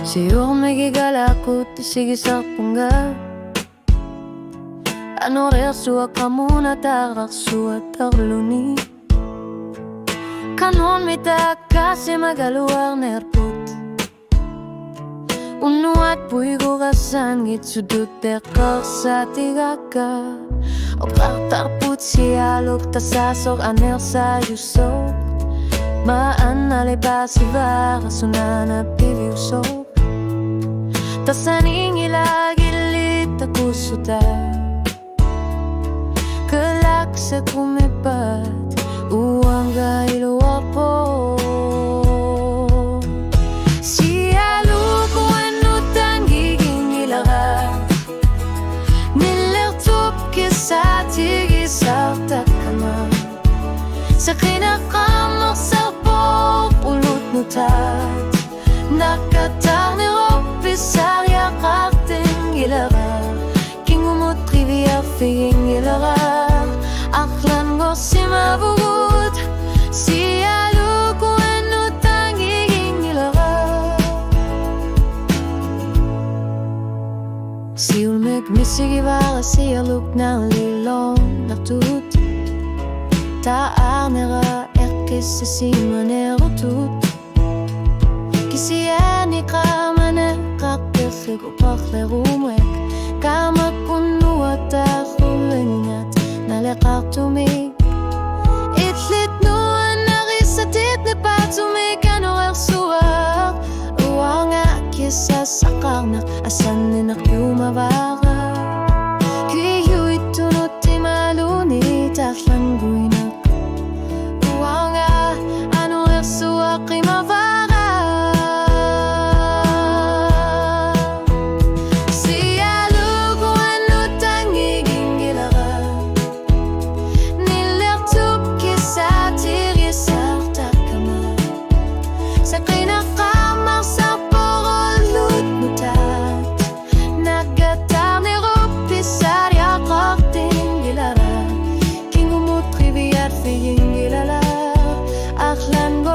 Siyo magigalakot sige sa pungga Ano resuwa ka muna taraksuwa tarluni Kanon mita kasi magaluar nerput Unuat puigo kasan gitsudut dekar sa tigaka O tartarput sialok tasasok aner sa yusok Maan alipasiva kasunana piviusok Tasaning ilagilit akusuta Kelak sa kumipat Uang gailuwa po Siyalu ko anutan giging ilaga Nilertup kisa tigisar takama Sa kinakamak sa pop ulut nutat Nakatar ni Pisarya karting gilara King umut trivia figing gilara Aklan go si mabugut Si alu ko anu tangiging gilara Si ulmek misigivara si aluk na lilong natut Taar nera erkis si manero tut Kisi anikramane Ko paklerumwek Kama kunua tahulingat Nalekar tumig Itlit nuan narisatit ni patumig Ano ersuak Uanga kisa sakarnak Asan ninak yumavara Kuyu itunut timaluni Taklan buinak Uanga ano ersuak imavara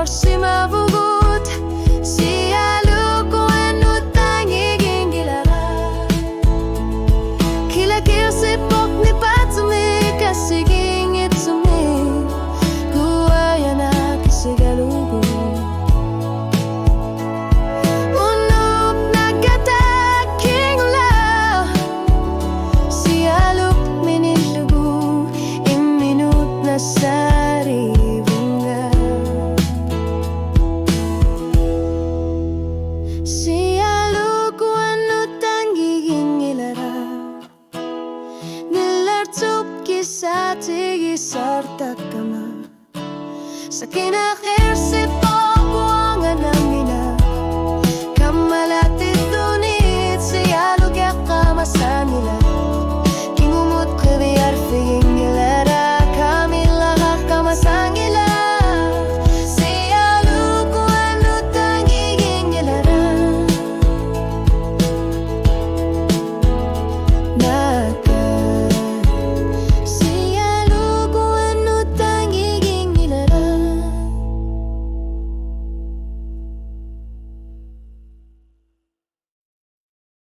Si mabugut Si alu ko anu tangiging gilara Kilakir si pok ni patumi Kasiging itumi Kuwaya na kasigalugu Unuk nagataking ula Si aluk minilugu Iminut na sari Si alu ko anu tangiging ilara Nilertup kisa tigisar takama Sa